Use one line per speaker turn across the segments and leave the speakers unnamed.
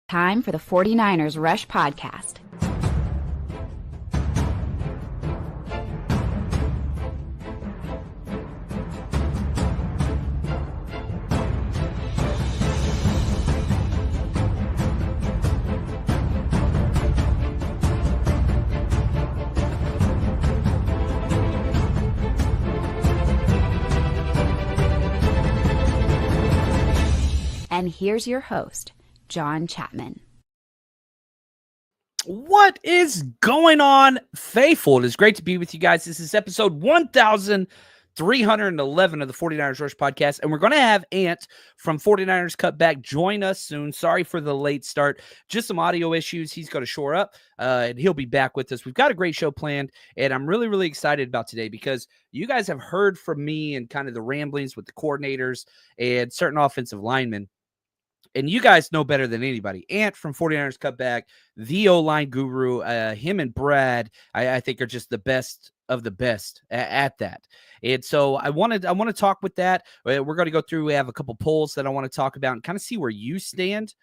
Time for the 49ers Rush Podcast. And here's your host, John Chapman.
What is going on, faithful? It is great to be with you guys. This is episode 1311 of the 49ers Rush Podcast, and we're going to have Ant from 49ers Cutback join us soon. Sorry for the late start. Just some audio issues he's going to shore up, and he'll be back with us. We've got a great show planned, and I'm really, really excited about today because you guys have heard from me and kind of the ramblings with the coordinators and certain offensive linemen. And you guys know better than anybody. Ant from 49ers Cutback, the O-line guru, him and Brad, I think are just the best of the best at that. And so I want to talk with that. We're going to go through. We have a couple polls that I want to talk about and kind of see where you stand.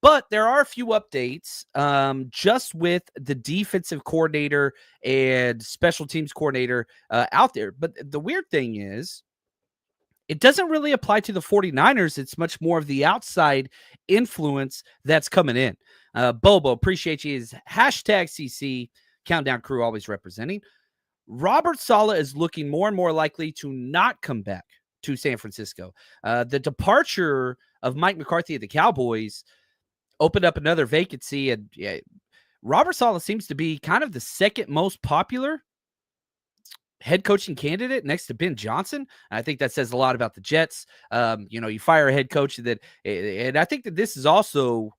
But there are a few updates just with the defensive coordinator and special teams coordinator out there. But the weird thing is, it doesn't really apply to the 49ers. It's much more of the outside influence that's coming in. Bobo, appreciate you. Is hashtag CC, Countdown Crew always representing. Robert Saleh is looking more and more likely to not come back to San Francisco. The departure of Mike McCarthy at the Cowboys opened up another vacancy. And Robert Saleh seems to be kind of the second most popular head coaching candidate next to Ben Johnson. I think that says a lot about the Jets. You fire a head coach and I think that this is also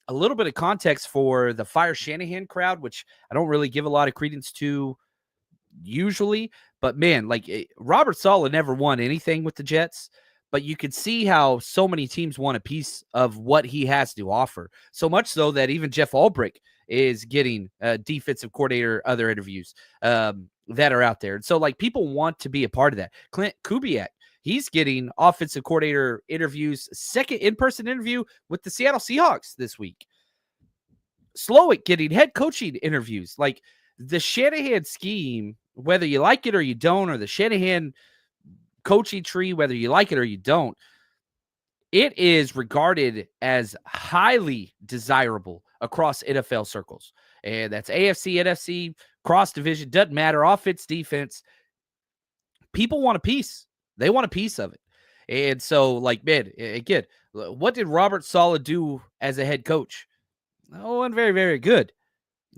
a little bit of context for the fire Shanahan crowd, which I don't really give a lot of credence to usually, but man, Robert Saleh never won anything with the Jets, but you could see how so many teams want a piece of what he has to offer. So much so that even Jeff Ulbrich is getting defensive coordinator, other interviews that are out there. And so people want to be a part of that. Clint Kubiak, he's getting offensive coordinator interviews, second in-person interview with the Seattle Seahawks this week. Slowick getting head coaching interviews. The Shanahan scheme, whether you like it or you don't, or the Shanahan coaching tree, whether you like it or you don't, it is regarded as highly desirable across NFL circles. And that's AFC, NFC, cross division, doesn't matter, offense, defense. People want a piece. They want a piece of it. And so, man, again, what did Robert Saleh do as a head coach? Oh, and very, very good.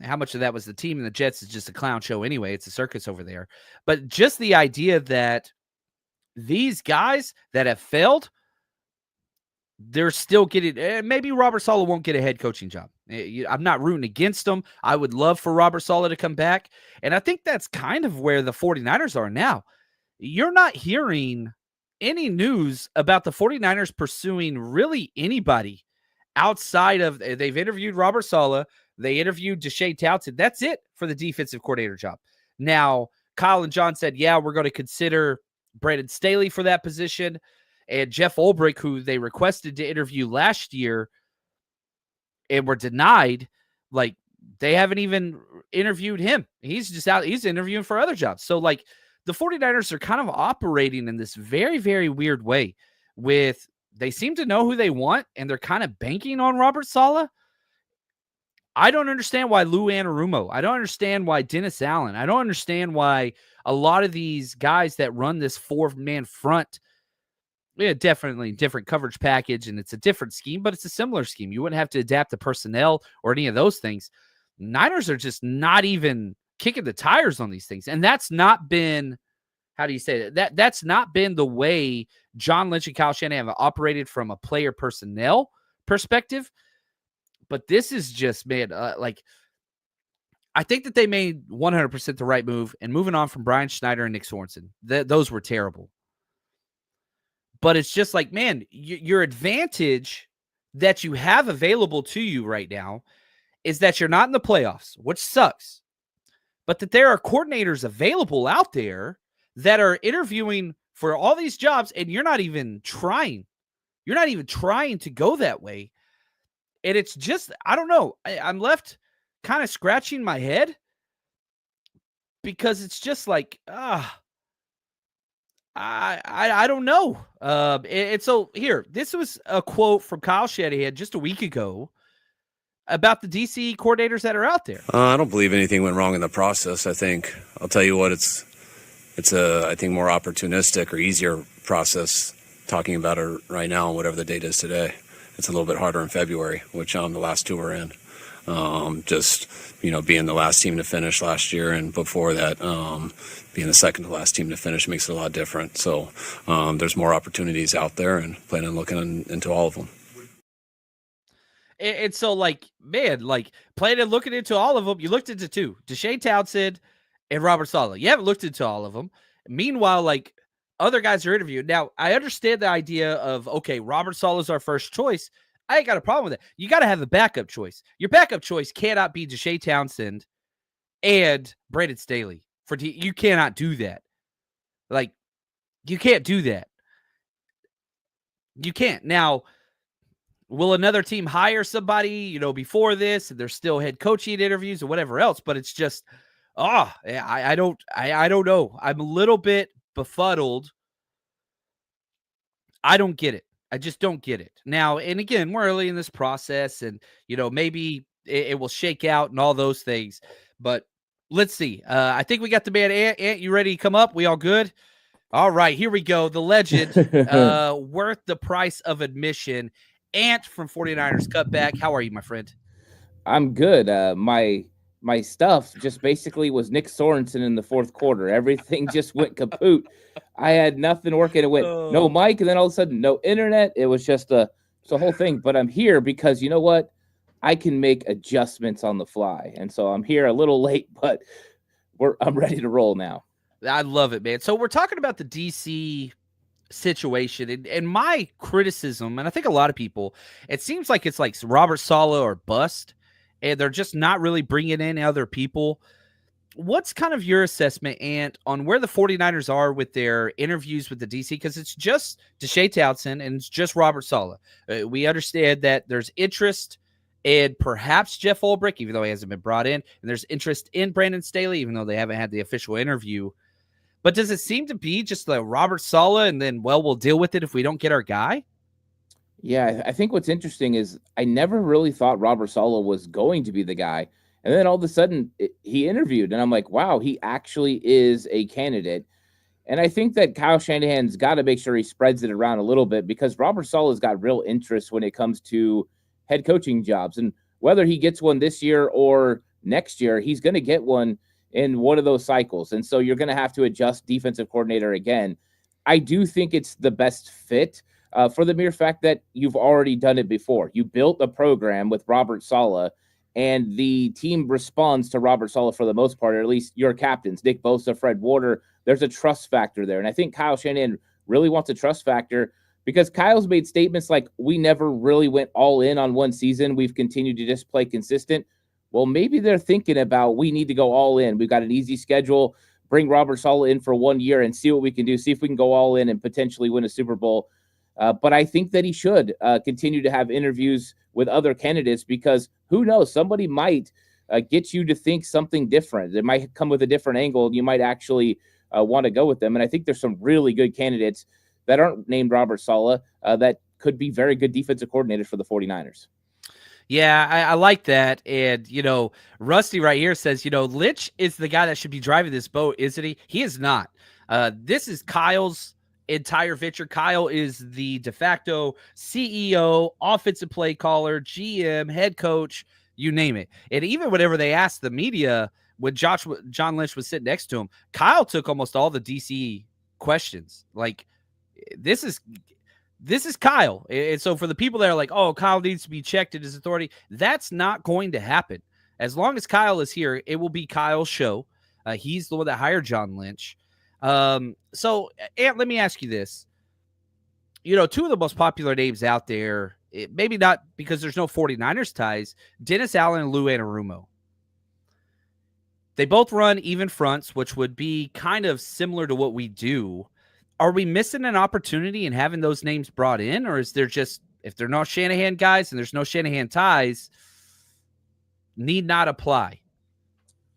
How much of that was the team and the Jets is just a clown show anyway. It's a circus over there. But just the idea that these guys that have failed, they're still getting, maybe Robert Saleh won't get a head coaching job. I'm not rooting against him. I would love for Robert Saleh to come back. And I think that's kind of where the 49ers are now. You're not hearing any news about the 49ers pursuing really anybody outside of, they've interviewed Robert Saleh. They interviewed Deshae Townsend. That's it for the defensive coordinator job. Now, Kyle and John said, yeah, we're going to consider Brandon Staley for that position. And Jeff Ulbrich, who they requested to interview last year and were denied, they haven't even interviewed him. He's just out. He's interviewing for other jobs. So, the 49ers are kind of operating in this very, very weird way with, they seem to know who they want, and they're kind of banking on Robert Saleh. I don't understand why Lou Anarumo. I don't understand why Dennis Allen. I don't understand why a lot of these guys that run this four-man front, definitely different coverage package, and it's a different scheme, but it's a similar scheme. You wouldn't have to adapt the personnel or any of those things. Niners are just not even kicking the tires on these things, and that's not been, how do you say that? That's not been the way John Lynch and Kyle Shanahan have operated from a player personnel perspective. But this is just, man, I think that they made 100% the right move, and moving on from Brian Schneider and Nick Sorensen. Those were terrible. But it's just man, your advantage that you have available to you right now is that you're not in the playoffs, which sucks. But that there are coordinators available out there that are interviewing for all these jobs, and you're not even trying. You're not even trying to go that way. And it's just, I don't know. I'm left kind of scratching my head because it's just like, I don't know. So here, this was a quote from Kyle Shanahan just a week ago about the DC coordinators that are out there.
I don't believe anything went wrong in the process. I think I'll tell you what, it's I think more opportunistic or easier process talking about it right now, whatever the date is today. It's a little bit harder in February, which the last two were in. Just being the last team to finish last year, and before that, being the second to last team to finish makes it a lot different. So there's more opportunities out there, and plan on looking into all of them.
And so, man, planning on looking into all of them. You looked into two: Deshae Townsend and Robert Saleh. You haven't looked into all of them. Meanwhile, other guys are interviewed. Now, I understand the idea of, okay, Robert Saleh is our first choice. I ain't got a problem with it. You got to have a backup choice. Your backup choice cannot be Deshae Townsend and Brandon Staley. You cannot do that. You can't do that. You can't. Now, will another team hire somebody, before this, and there's still head coaching interviews or whatever else? But it's just, I don't know. I'm a little bit befuddled. I don't get it. I just don't get it. Now, and again, we're early in this process, and maybe it will shake out and all those things. But let's see. I think we got the man. Ant, you ready to come up? We all good? All right, here we go. The legend, worth the price of admission. Ant from 49ers Cutback. How are you, my friend?
I'm good. My stuff just basically was Nick Sorensen in the fourth quarter. Everything just went kaput. I had nothing working. It went no mic, and then all of a sudden no internet. It was just it's a whole thing. But I'm here because you know what? I can make adjustments on the fly, and so I'm here a little late, but I'm ready to roll now.
I love it, man. So we're talking about the DC situation, and my criticism, and I think a lot of people, it seems like it's like Robert Saleh or bust, and they're just not really bringing in other people. What's kind of your assessment, Ant, on where the 49ers are with their interviews with the DC? Because it's just Deshae Townsend and it's just Robert Saleh. We understand that there's interest in perhaps Jeff Ulbrich, even though he hasn't been brought in, and there's interest in Brandon Staley, even though they haven't had the official interview. But does it seem to be just the Robert Saleh and then, we'll deal with it if we don't get our guy?
Yeah, I think what's interesting is I never really thought Robert Saleh was going to be the guy. And then all of a sudden he interviewed, and I'm like, wow, he actually is a candidate. And I think that Kyle Shanahan's got to make sure he spreads it around a little bit, because Robert Saleh's got real interest when it comes to head coaching jobs. And whether he gets one this year or next year, he's going to get one in one of those cycles. And so you're going to have to adjust defensive coordinator again. I do think it's the best fit for the mere fact that you've already done it before. You built a program with Robert Saleh, and the team responds to Robert Saleh for the most part, or at least your captains, Nick Bosa, Fred Warner. There's a trust factor there. And I think Kyle Shanahan really wants a trust factor, because Kyle's made statements like, we never really went all in on one season. We've continued to just play consistent. Well, maybe they're thinking about, we need to go all in. We've got an easy schedule. Bring Robert Saleh in for 1 year and see what we can do. See if we can go all in and potentially win a Super Bowl. But I think that he should continue to have interviews with other candidates, because who knows, somebody might get you to think something different. It might come with a different angle, and you might actually want to go with them. And I think there's some really good candidates that aren't named Robert Saleh that could be very good defensive coordinators for the 49ers.
Yeah, I like that. And, Rusty right here says, Lynch is the guy that should be driving this boat, isn't he? He is not. This is Kyle's entire venture. Kyle is the de facto CEO, offensive play caller, GM, head coach, you name it. And even whenever they asked the media, when John Lynch was sitting next to him, Kyle took almost all the DC questions. Like, this is Kyle. And so for the people that are like, oh, Kyle needs to be checked in his authority, that's not going to happen. As long as Kyle is here, it will be Kyle's show. He's the one that hired John Lynch. So, Ant, let me ask you this. Two of the most popular names out there, maybe not because there's no 49ers ties, Dennis Allen and Lou Anarumo. They both run even fronts, which would be kind of similar to what we do. Are we missing an opportunity in having those names brought in, or is there just if they're not Shanahan guys and there's no Shanahan ties, need not apply.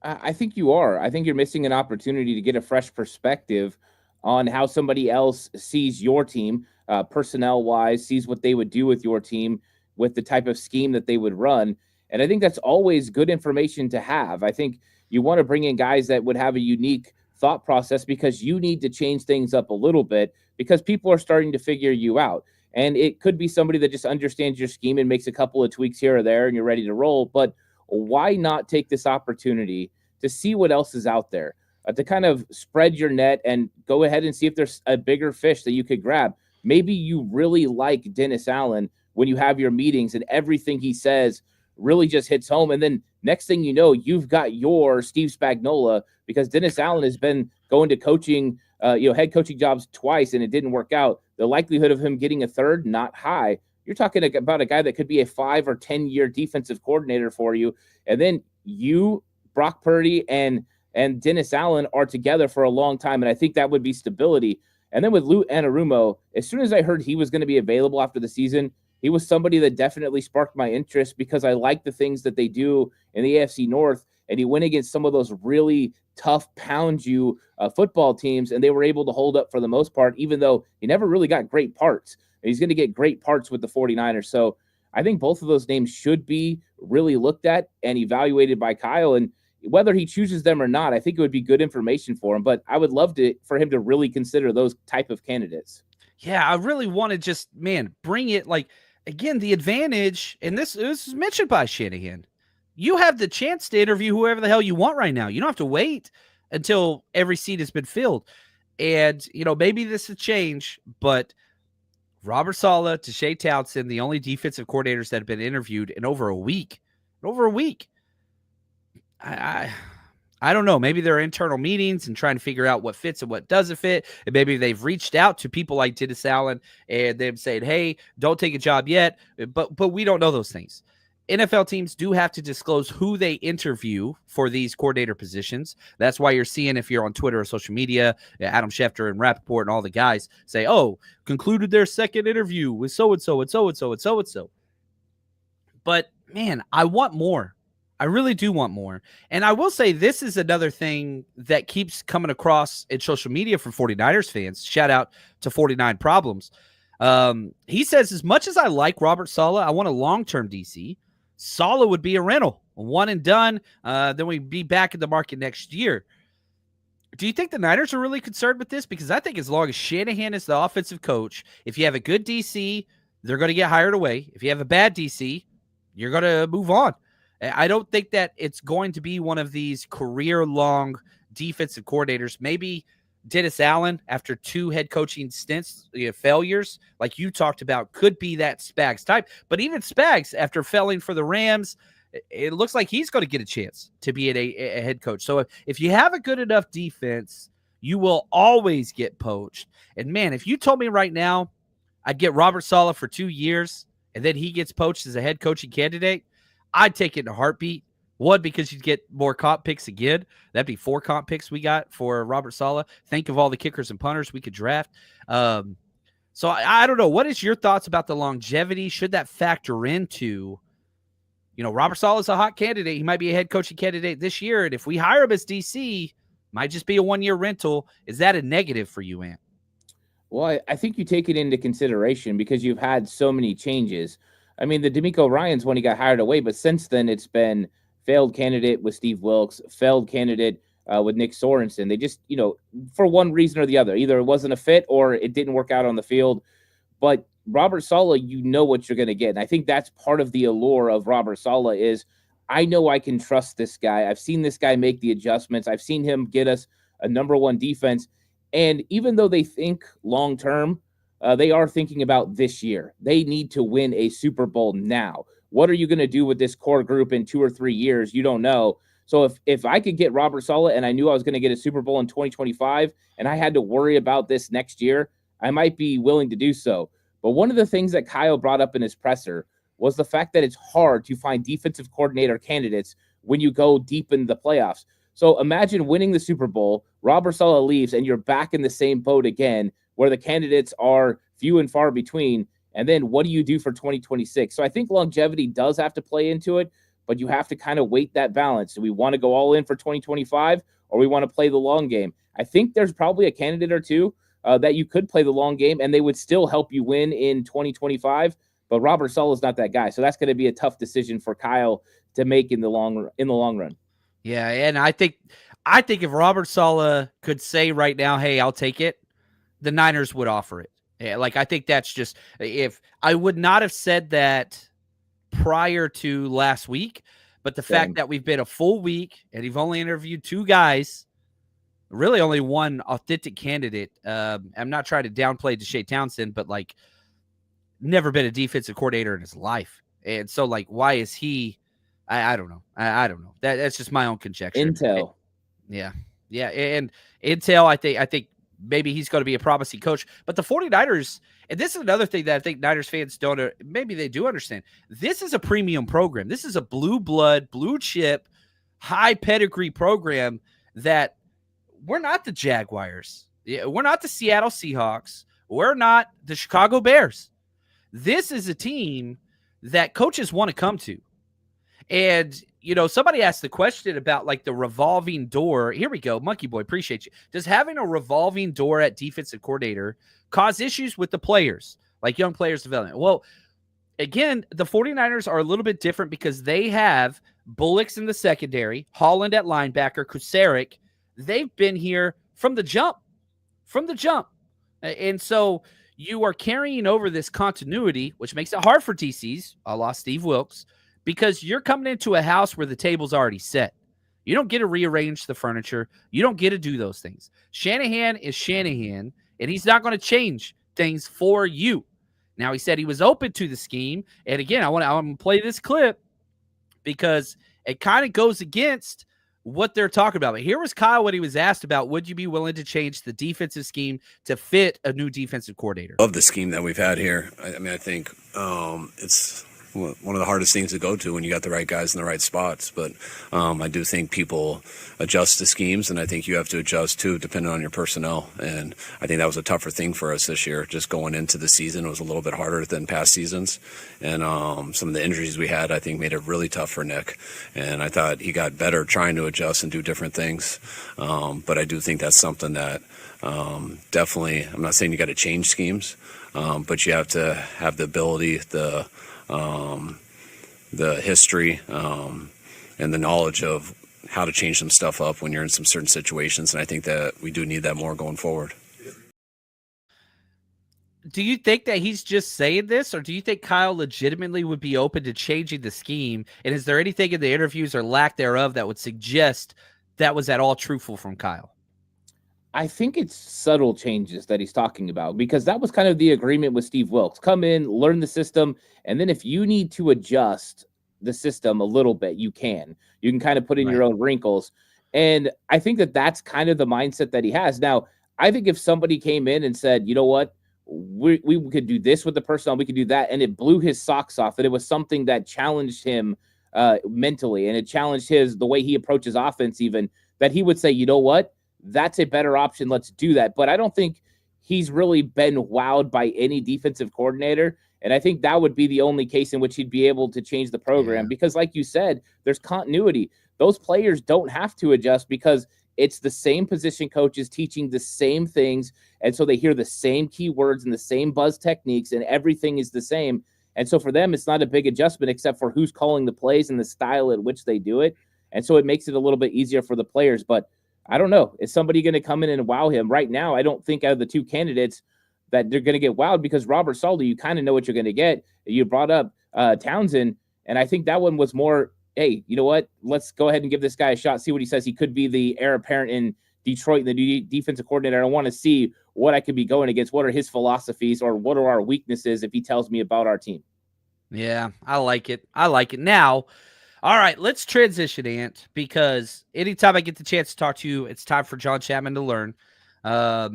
I think you are. I think you're missing an opportunity to get a fresh perspective on how somebody else sees your team, personnel wise, sees what they would do with your team, with the type of scheme that they would run. And I think that's always good information to have. I think you want to bring in guys that would have a unique thought process because you need to change things up a little bit because people are starting to figure you out. And it could be somebody that just understands your scheme and makes a couple of tweaks here or there and you're ready to roll. But why not take this opportunity to see what else is out there, to kind of spread your net and go ahead and see if there's a bigger fish that you could grab? Maybe you really like Dennis Allen when you have your meetings and everything he says really just hits home. And then next thing you know, you've got your Steve Spagnuolo because Dennis Allen has been going to coaching, head coaching jobs twice and it didn't work out. The likelihood of him getting a third, not high. You're talking about a guy that could be a 5 or 10 year defensive coordinator for you. And then you, Brock Purdy, and Dennis Allen are together for a long time. And I think that would be stability. And then with Lou Anarumo, as soon as I heard he was going to be available after the season, he was somebody that definitely sparked my interest because I like the things that they do in the AFC North. And he went against some of those really tough pound you football teams, and they were able to hold up for the most part, even though he never really got great parts. And he's going to get great parts with the 49ers. So I think both of those names should be really looked at and evaluated by Kyle. And whether he chooses them or not, I think it would be good information for him. But I would love for him to really consider those type of candidates.
Yeah, I really want to just, bring it again, the advantage, and this is mentioned by Shanahan. You have the chance to interview whoever the hell you want right now. You don't have to wait until every seat has been filled. And, maybe this will change, but Robert Saleh, Shea Townsend, the only defensive coordinators that have been interviewed in over a week. I don't know. Maybe there are internal meetings and trying to figure out what fits and what doesn't fit. And maybe they've reached out to people like Dennis Allen and they've said, hey, don't take a job yet. But we don't know those things. NFL teams do have to disclose who they interview for these coordinator positions. That's why you're seeing, if you're on Twitter or social media, Adam Schefter and Rappaport and all the guys say, oh, concluded their second interview with so-and-so and so-and-so and so-and-so. But, man, I want more. I really do want more. And I will say this is another thing that keeps coming across in social media from 49ers fans. Shout out to 49 Problems. He says, as much as I like Robert Saleh, I want a long-term DC. Saleh would be a rental, one and done. Then we'd be back in the market next year. Do you think the Niners are really concerned with this? Because I think as long as Shanahan is the offensive coach, if you have a good DC, they're going to get hired away. If you have a bad DC, you're going to move on. I don't think that it's going to be one of these career-long defensive coordinators. Maybe Dennis Allen, after 2 head coaching stints, failures, like you talked about, could be that Spags type. But even Spags, after failing for the Rams, it looks like he's going to get a chance to be a head coach. So if you have a good enough defense, you will always get poached. And, man, if you told me right now I'd get Robert Saleh for 2 years and then he gets poached as a head coaching candidate, I'd take it in a heartbeat. One, because you'd get more comp picks again. That'd be 4 comp picks we got for Robert Saleh. Think of all the kickers and punters we could draft. So I don't know. What is your thoughts about the longevity? Should that factor into, Robert Saleh is a hot candidate. He might be a head coaching candidate this year. And if we hire him as DC, might just be a 1-year rental. Is that a negative for you, Ant?
Well, I think you take it into consideration because you've had so many changes. I mean, the D'Amico Ryans when he got hired away, but since then it's been failed candidate with Steve Wilkes, failed candidate with Nick Sorensen. They just, for one reason or the other, either it wasn't a fit or it didn't work out on the field. But Robert Saleh, you know what you're going to get. And I think that's part of the allure of Robert Saleh is I know I can trust this guy. I've seen this guy make the adjustments. I've seen him get us a number 1 defense. And even though they think long-term, they are thinking about this year. They need to win a Super Bowl now. What are you going to do with this core group in 2 or 3 years? You don't know. So if I could get Robert Saleh and I knew I was going to get a Super Bowl in 2025 and I had to worry about this next year, I might be willing to do so. But one of the things that Kyle brought up in his presser was the fact that it's hard to find defensive coordinator candidates when you go deep in the playoffs. So imagine winning the Super Bowl, Robert Saleh leaves, and you're back in the same boat again where the candidates are few and far between. And then what do you do for 2026? So I think longevity does have to play into it, but you have to kind of weight that balance. Do we want to go all in for 2025 or we want to play the long game? I think there's probably a candidate or two that you could play the long game and they would still help you win in 2025. But Robert Saleh is not that guy. So that's going to be a tough decision for Kyle to make in the long run.
Yeah, and I think if Robert Saleh could say right now, hey, I'll take it, the Niners would offer it. Yeah, like, I think that's just, if I would not have said that prior to last week, but the fact that we've been a full week and you've only interviewed 2 guys, really only one authentic candidate. I'm not trying to downplay Deshae Townsend, but like, never been a defensive coordinator in his life. And so, like, why is he? I don't know. I don't know. That's just my own conjecture.
Intel.
Yeah. And Intel, I think maybe he's going to be a promising coach. But the 49ers, and this is another thing that I think Niners fans don't, maybe they do understand. This is a premium program. This is a blue blood, blue chip, high pedigree program that we're not the Jaguars. We're not the Seattle Seahawks. We're not the Chicago Bears. This is a team that coaches want to come to. And, somebody asked the question about like the revolving door. Here we go. Monkey Boy, appreciate you. Does having a revolving door at defensive coordinator cause issues with the players, like young players development? Well, again, the 49ers are a little bit different because they have Bullocks in the secondary, Holland at linebacker, Kusaric. They've been here from the jump. And so you are carrying over this continuity, which makes it hard for DCs, a la Steve Wilks, because you're coming into a house where the table's already set. You don't get to rearrange the furniture. You don't get to do those things. Shanahan is Shanahan, and he's not going to change things for you. Now, he said he was open to the scheme. And again, I'm going to play this clip because it kind of goes against what they're talking about. But here was Kyle when he was asked about, would you be willing to change the defensive scheme to fit a new defensive coordinator?
Love the scheme that we've had here. I think it's one of the hardest things to go to when you got the right guys in the right spots. But I do think people adjust to schemes, and I think you have to adjust too, depending on your personnel. And I think that was a tougher thing for us this year. Just going into the season, it was a little bit harder than past seasons. And some of the injuries we had, I think, made it really tough for Nick. And I thought he got better trying to adjust and do different things. But I do think that's something that definitely, I'm not saying you got to change schemes, but you have to have the ability, the history and the knowledge of how to change some stuff up when you're in some certain situations. And I think that we do need that more going forward.
Do you think that he's just saying this, or do you think Kyle legitimately would be open to changing the scheme? And is there anything in the interviews or lack thereof that would suggest that was at all truthful from Kyle?
I think it's subtle changes that he's talking about, because that was kind of the agreement with Steve Wilks. Come in, learn the system, and then if you need to adjust the system a little bit, you can. You can kind of put in your own wrinkles. And I think that that's kind of the mindset that he has. Now, I think if somebody came in and said, you know what, we could do this with the personnel, we could do that, and it blew his socks off, that it was something that challenged him mentally, and it challenged the way he approaches offense even, that he would say, you know what, that's a better option. Let's do that. But I don't think he's really been wowed by any defensive coordinator. And I think that would be the only case in which he'd be able to change the program. Because like you said, there's continuity. Those players don't have to adjust because it's the same position coaches teaching the same things. And so they hear the same keywords and the same buzz techniques, and everything is the same. And so for them, it's not a big adjustment except for who's calling the plays and the style at which they do it. And so it makes it a little bit easier for the players. But I don't know. Is somebody going to come in and wow him? Right now, I don't think out of the 2 candidates that they're going to get wowed, because Robert Saleh, you kind of know what you're going to get. You brought up Townsend, and I think that one was more, hey, you know what? Let's go ahead and give this guy a shot, see what he says. He could be the heir apparent in Detroit, the defensive coordinator. I want to see what I could be going against. What are his philosophies, or what are our weaknesses if he tells me about our team?
Yeah, I like it. Now, all right, let's transition, Ant, because anytime I get the chance to talk to you, it's time for John Chapman to learn. We're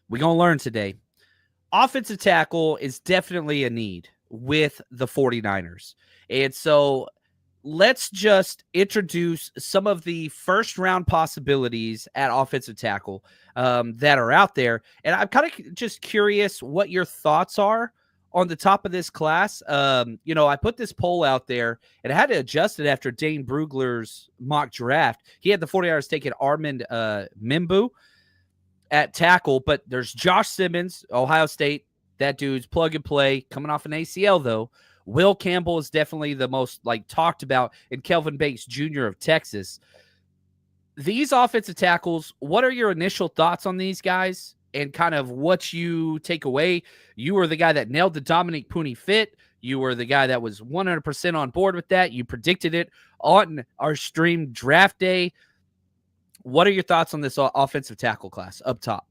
going to learn today. Offensive tackle is definitely a need with the 49ers. And so let's just introduce some of the first-round possibilities at offensive tackle that are out there. And I'm kind of just curious what your thoughts are on the top of this class. I put this poll out there and I had to adjust it after Dane Brugler's mock draft. He had the 49ers taking Armand Mimbu at tackle, but there's Josh Simmons, Ohio State. That dude's plug and play, coming off an ACL though. Will Campbell is definitely the most talked about, and Kelvin Banks Jr. of Texas. These offensive tackles, what are your initial thoughts on these guys and kind of what you take away? You were the guy that nailed the Dominic Pooney fit. You were the guy that was 100% on board with that. You predicted it on our stream draft day. What are your thoughts on this offensive tackle class up top?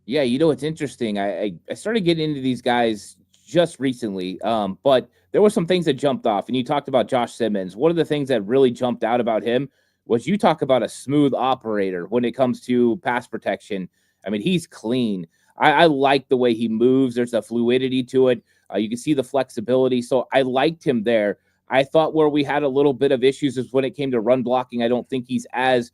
Yeah, it's interesting. I started getting into these guys just recently, but there were some things that jumped off. And you talked about Josh Simmons. One of the things that really jumped out about him was you talk about a smooth operator when it comes to pass protection. I mean, he's clean. I like the way he moves. There's a fluidity to it. You can see the flexibility. So I liked him there. I thought where we had a little bit of issues is when it came to run blocking. I don't think he's as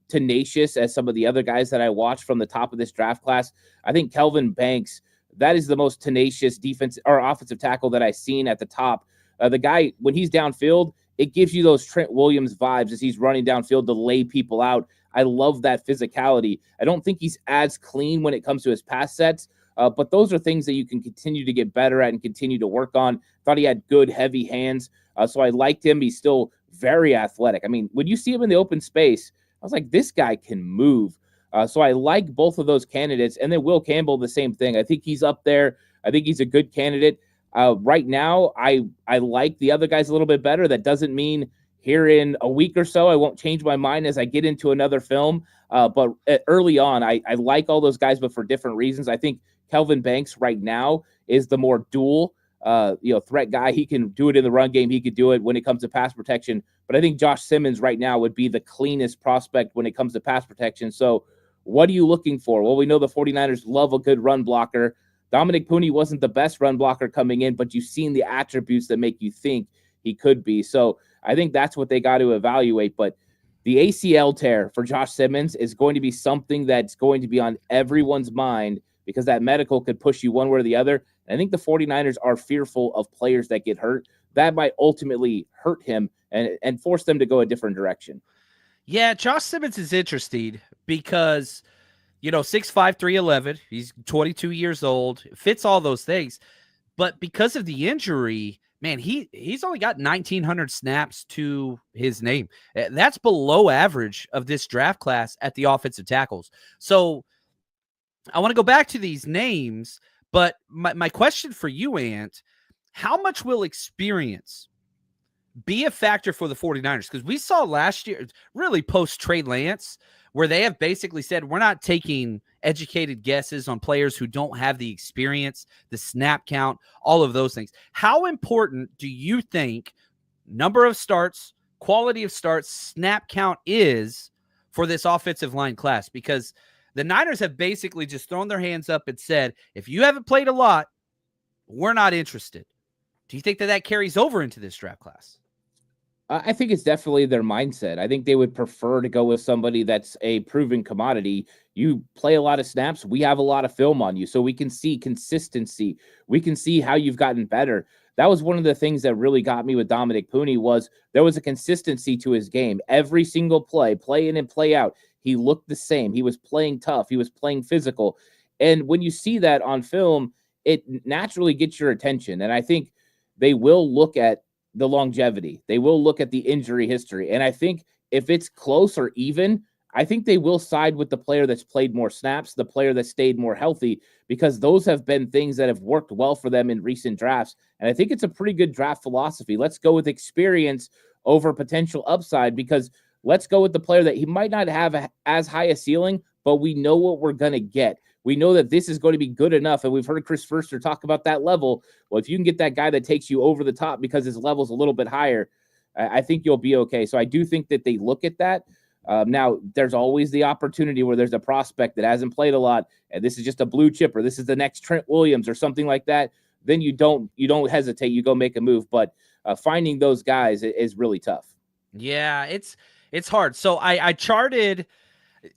tenacious as some of the other guys that I watched from the top of this draft class. I think Kelvin Banks, that is the most tenacious defense or offensive tackle that I've seen at the top. The guy, when he's downfield, it gives you those Trent Williams vibes as he's running downfield to lay people out. I love that physicality. I don't think he's as clean when it comes to his pass sets, but those are things that you can continue to get better at and continue to work on. Thought he had good, heavy hands, so I liked him. He's still very athletic. I mean, when you see him in the open space, I was like, this guy can move. So I like both of those candidates. And then Will Campbell, the same thing. I think he's up there. I think he's a good candidate. Right now, I like the other guys a little bit better. That doesn't mean here in a week or so I won't change my mind as I get into another film. But early on, I like all those guys, but for different reasons. I think Kelvin Banks right now is the more dual threat guy. He can do it in the run game. He could do it when it comes to pass protection. But I think Josh Simmons right now would be the cleanest prospect when it comes to pass protection. So what are you looking for? Well, we know the 49ers love a good run blocker. Dominic Pooney wasn't the best run blocker coming in, but you've seen the attributes that make you think he could be. So I think that's what they got to evaluate. But the ACL tear for Josh Simmons is going to be something that's going to be on everyone's mind because that medical could push you one way or the other. And I think the 49ers are fearful of players that get hurt. That might ultimately hurt him and force them to go a different direction.
Yeah, Josh Simmons is interesting because, 6'5", 311, he's 22 years old, fits all those things. But because of the injury, man, he's only got 1,900 snaps to his name. That's below average of this draft class at the offensive tackles. So I want to go back to these names, but my question for you, Ant, how much will experience be a factor for the 49ers? Because we saw last year, really post Trey Lance, where they have basically said, we're not taking educated guesses on players who don't have the experience, the snap count, all of those things. How important do you think number of starts, quality of starts, snap count is for this offensive line class? Because the Niners have basically just thrown their hands up and said, if you haven't played a lot, we're not interested. Do you think that carries over into this draft class?
I think it's definitely their mindset. I think they would prefer to go with somebody that's a proven commodity. You play a lot of snaps. We have a lot of film on you, so we can see consistency. We can see how you've gotten better. That was one of the things that really got me with Dominic Pooney was there was a consistency to his game. Every single play in and play out, he looked the same. He was playing tough. He was playing physical. And when you see that on film, it naturally gets your attention. And I think they will look at the longevity. They will look at the injury history. And I think if it's close or even, I think they will side with the player that's played more snaps, the player that stayed more healthy, because those have been things that have worked well for them in recent drafts. And I think it's a pretty good draft philosophy. Let's go with experience over potential upside, because let's go with the player that he might not have as high a ceiling, but we know what we're going to get. We know that this is going to be good enough. And we've heard Chris Foerster talk about that level. Well, if you can get that guy that takes you over the top because his level's a little bit higher, I think you'll be okay. So I do think that they look at that. Now, there's always the opportunity where there's a prospect that hasn't played a lot, and this is just a blue chip, or this is the next Trent Williams or something like that. Then you don't hesitate. You go make a move. But finding those guys is really tough.
Yeah, it's hard. So I charted.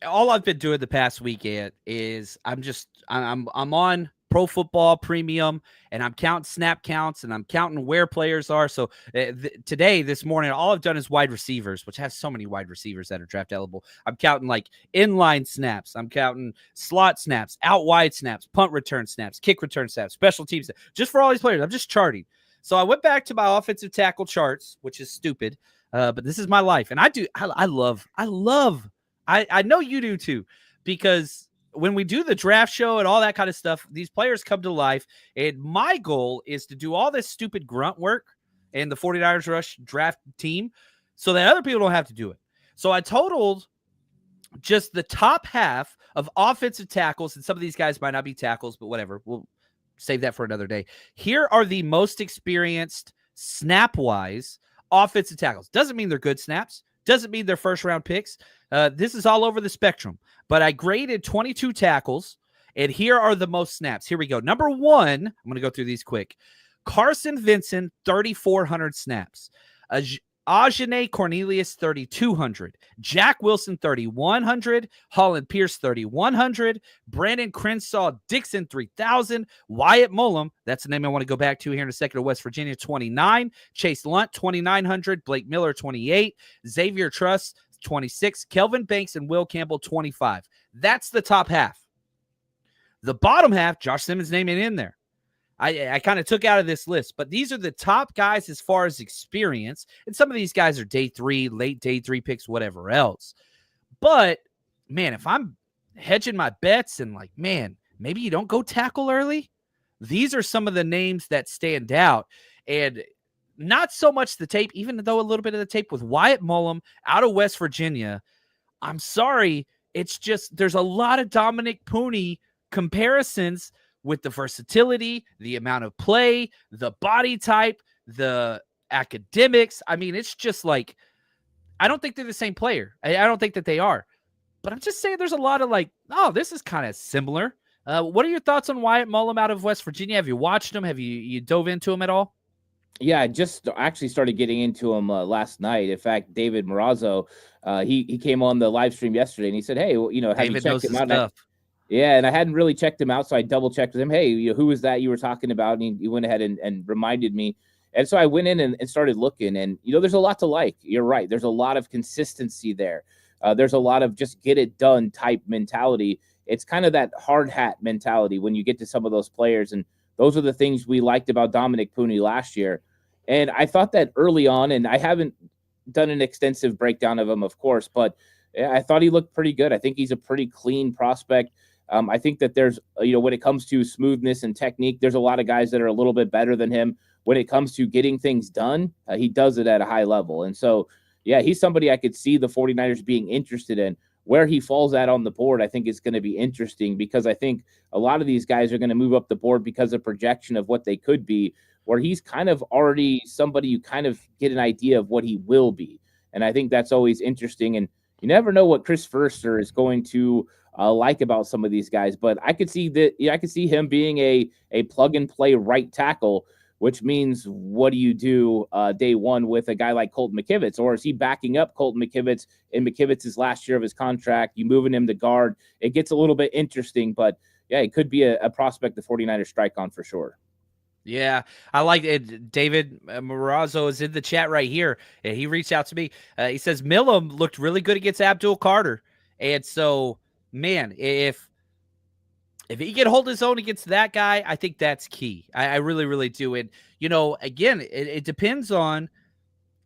All I've been doing the past weekend is I'm on Pro Football Premium, and I'm counting snap counts, and I'm counting where players are. So today, this morning, all I've done is wide receivers, which has so many wide receivers that are draft eligible. I'm counting like inline snaps. I'm counting slot snaps, out wide snaps, punt return snaps, kick return snaps, special teams. Just for all these players, I'm just charting. So I went back to my offensive tackle charts, which is stupid, but this is my life. And I know you do too, because when we do the draft show and all that kind of stuff, these players come to life. And my goal is to do all this stupid grunt work in the 49ers Rush draft team so that other people don't have to do it. So I totaled just the top half of offensive tackles, and some of these guys might not be tackles, but whatever. We'll save that for another day. Here are the most experienced snap-wise offensive tackles. Doesn't mean they're good snaps. Doesn't mean they're first-round picks. This is all over the spectrum. But I graded 22 tackles, and here are the most snaps. Here we go. Number one, I'm going to go through these quick. Carson Vincent, 3,400 snaps. Ajane Cornelius, 3,200. Jack Wilson, 3,100. Holland Pierce, 3,100. Brandon Crenshaw Dixon, 3,000. Wyatt Mullum, that's the name I want to go back to here in a second, of West Virginia, 29. Chase Lunt, 2,900. Blake Miller, 28. Xavier Truss, 26. Kelvin Banks and Will Campbell, 25. That's the top half. The bottom half, Josh Simmons' name ain't in there. I kind of took out of this list, but these are the top guys as far as experience. And some of these guys are day 3, late day 3 picks, whatever else. But, man, if I'm hedging my bets and like, man, maybe you don't go tackle early, these are some of the names that stand out. And not so much the tape, even though a little bit of the tape with Wyatt Mullum out of West Virginia. I'm sorry. It's just there's a lot of Dominic Pooney comparisons with the versatility, the amount of play, the body type, the academics. I mean, it's just like, I don't think they're the same player. I don't think that they are. But I'm just saying there's a lot of like, oh, this is kind of similar. What are your thoughts on Wyatt Mullum out of West Virginia? Have you watched him? Have you dove into him at all?
Yeah, I just actually started getting into him last night. In fact, David Morazzo, he came on the live stream yesterday, and he said, "Hey, well, have
David
you
knows
checked
his
him out?"
stuff.
Yeah, and I hadn't really checked him out, so I double checked with him. Hey, who was that you were talking about? And he went ahead and reminded me. And so I went in and started looking, and there's a lot to like. You're right. There's a lot of consistency there. There's a lot of just get it done type mentality. It's kind of that hard hat mentality when you get to some of those players, and those are the things we liked about Dominic Pooney last year. And I thought that early on, and I haven't done an extensive breakdown of him, of course, but I thought he looked pretty good. I think he's a pretty clean prospect. I think that there's, when it comes to smoothness and technique, there's a lot of guys that are a little bit better than him. When it comes to getting things done, he does it at a high level. And so, yeah, he's somebody I could see the 49ers being interested in. Where he falls at on the board, I think is going to be interesting, because I think a lot of these guys are going to move up the board because of projection of what they could be, where he's kind of already somebody you kind of get an idea of what he will be. And I think that's always interesting. And you never know what Chris Forster is going to like about some of these guys, but I could see that. I could see him being a plug and play right tackle, which means what do you do day one with a guy like Colton McKivitz, or is he backing up Colton McKivitz in McKivitz's last year of his contract? You moving him to guard, it gets a little bit interesting, but yeah, it could be a prospect the 49ers strike on for sure.
Yeah, I like it. David Morazzo is in the chat right here. He reached out to me. He says Millum looked really good against Abdul Carter. And so, man, if he can hold his own against that guy, I think that's key. I really, really do. And, again, it depends on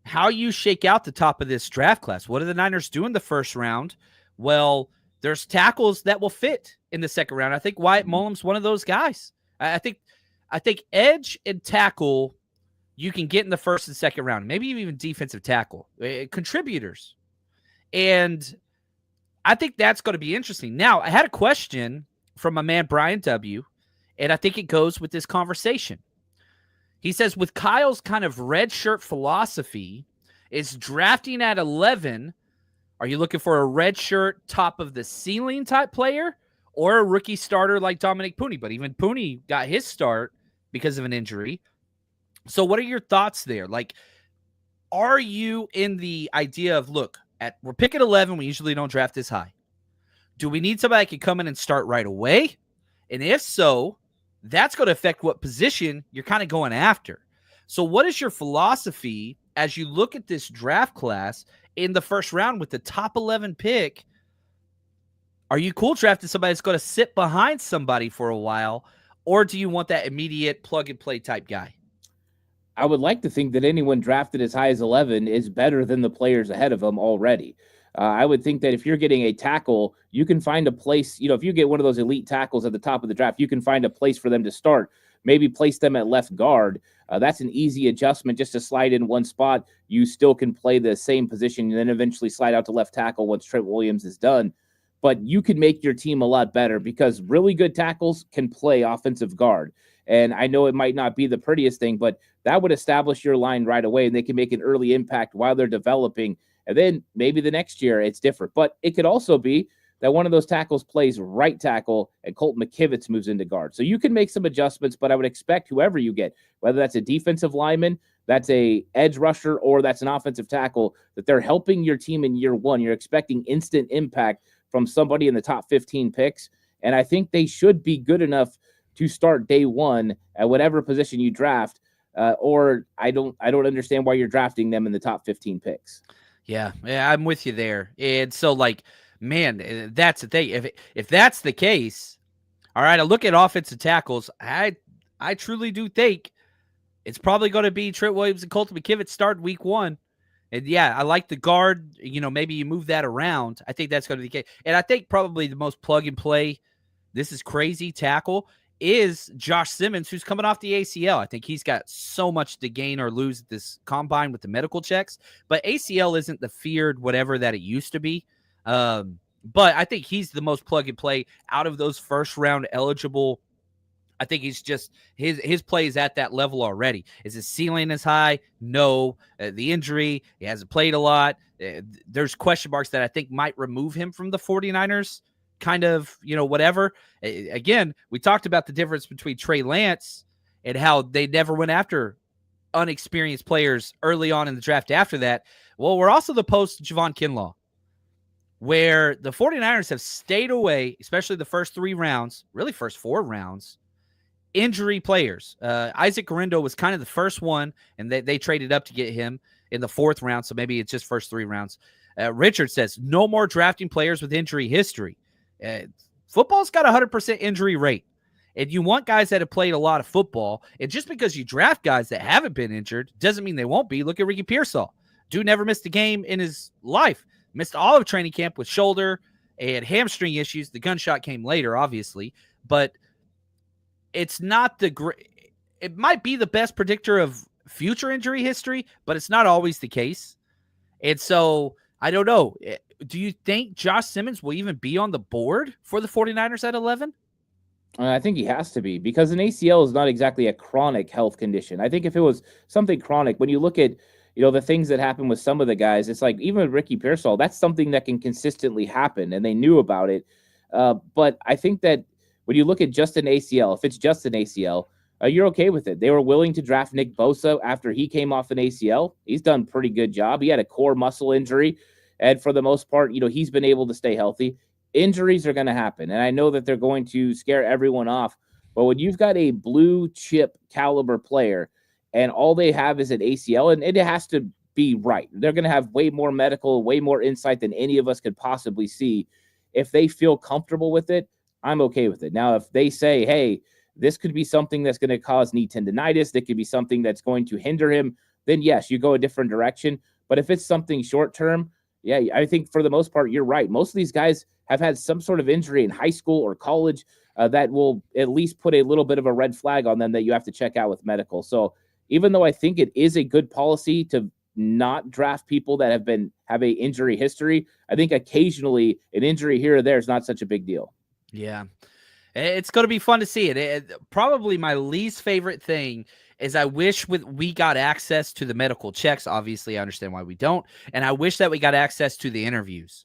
how you shake out the top of this draft class. What do the Niners do in the first round? Well, there's tackles that will fit in the second round. I think Wyatt Mullum's one of those guys. I think edge and tackle you can get in the first and second round, maybe even defensive tackle, contributors. And I think that's going to be interesting. Now, I had a question from my man Brian W., and I think it goes with this conversation. He says, with Kyle's kind of red shirt philosophy, is drafting at 11, are you looking for a red shirt top of the ceiling type player or a rookie starter like Dominic Pooney? But even Pooney got his start because of an injury. So what are your thoughts there? Like, are you in the idea of, look, we're picking 11, we usually don't draft this high. Do we need somebody that can come in and start right away? And if so, that's going to affect what position you're kind of going after. So what is your philosophy as you look at this draft class in the first round with the top 11 pick? Are you cool drafting somebody that's going to sit behind somebody for a while, or do you want that immediate plug-and-play type guy?
I would like to think that anyone drafted as high as 11 is better than the players ahead of them already. I would think that if you're getting a tackle, you can find a place. If you get one of those elite tackles at the top of the draft, you can find a place for them to start. Maybe place them at left guard. That's an easy adjustment just to slide in one spot. You still can play the same position and then eventually slide out to left tackle once Trent Williams is done. But you can make your team a lot better because really good tackles can play offensive guard. And I know it might not be the prettiest thing, but that would establish your line right away, and they can make an early impact while they're developing. And then maybe the next year it's different. But it could also be that one of those tackles plays right tackle and Colton McKivitz moves into guard. So you can make some adjustments, but I would expect whoever you get, whether that's a defensive lineman, that's a edge rusher, or that's an offensive tackle, that they're helping your team in year one. You're expecting instant impact from somebody in the top 15 picks. And I think they should be good enough to start day one at whatever position you draft. Or I don't understand why you're drafting them in the top 15 picks.
Yeah, I'm with you there. And so, man, that's the thing. If that's the case, all right, I look at offensive tackles. I truly do think it's probably going to be Trent Williams and Colton McKivitz start week one. And yeah, I like the guard. Maybe you move that around. I think that's going to be the case. And I think probably the most plug and play, this is crazy, tackle is Josh Simmons, who's coming off the ACL. I think he's got so much to gain or lose at this combine with the medical checks. But ACL isn't the feared whatever that it used to be. But I think he's the most plug and play out of those first round eligible. I think he's just his play is at that level already. Is his ceiling as high? No. The injury, he hasn't played a lot. There's question marks that I think might remove him from the 49ers. Kind of, whatever. Again, we talked about the difference between Trey Lance and how they never went after unexperienced players early on in the draft after that. Well, we're also the post Javon Kinlaw, where the 49ers have stayed away, especially the first 3 rounds, really first 4 rounds, injury players. Isaac Guerrero was kind of the first one, and they traded up to get him in the 4th round, so maybe it's just first 3 rounds. Richard says, no more drafting players with injury history. Football's got a 100% injury rate, and you want guys that have played a lot of football. And just because you draft guys that haven't been injured doesn't mean they won't be. Look at Ricky Pearsall. Dude never missed a game in his life. Missed all of training camp with shoulder and hamstring issues. The gunshot came later, obviously, but it's not it might be the best predictor of future injury history, but it's not always the case. And so I don't know. Do you think Josh Simmons will even be on the board for the 49ers at 11?
I think he has to be, because an ACL is not exactly a chronic health condition. I think if it was something chronic, when you look at the things that happen with some of the guys, it's like even with Ricky Pearsall, that's something that can consistently happen, and they knew about it. But I think that when you look at just an ACL, if it's just an ACL, you're okay with it. They were willing to draft Nick Bosa after he came off an ACL. He's done a pretty good job. He had a core muscle injury, and for the most part, he's been able to stay healthy. Injuries are going to happen, and I know that they're going to scare everyone off. But when you've got a blue chip caliber player and all they have is an ACL, and it has to be right. They're going to have way more medical, way more insight than any of us could possibly see. If they feel comfortable with it, I'm okay with it. Now, if they say, hey, this could be something that's going to cause knee tendonitis, that could be something that's going to hinder him, then yes, you go a different direction. But if it's something short-term, yeah, I think for the most part, you're right. Most of these guys have had some sort of injury in high school or college that will at least put a little bit of a red flag on them that you have to check out with medical. So even though I think it is a good policy to not draft people that have a injury history, I think occasionally an injury here or there is not such a big deal.
Yeah, it's going to be fun to see it. Probably my least favorite thing is I wish we got access to the medical checks. Obviously, I understand why we don't. And I wish that we got access to the interviews.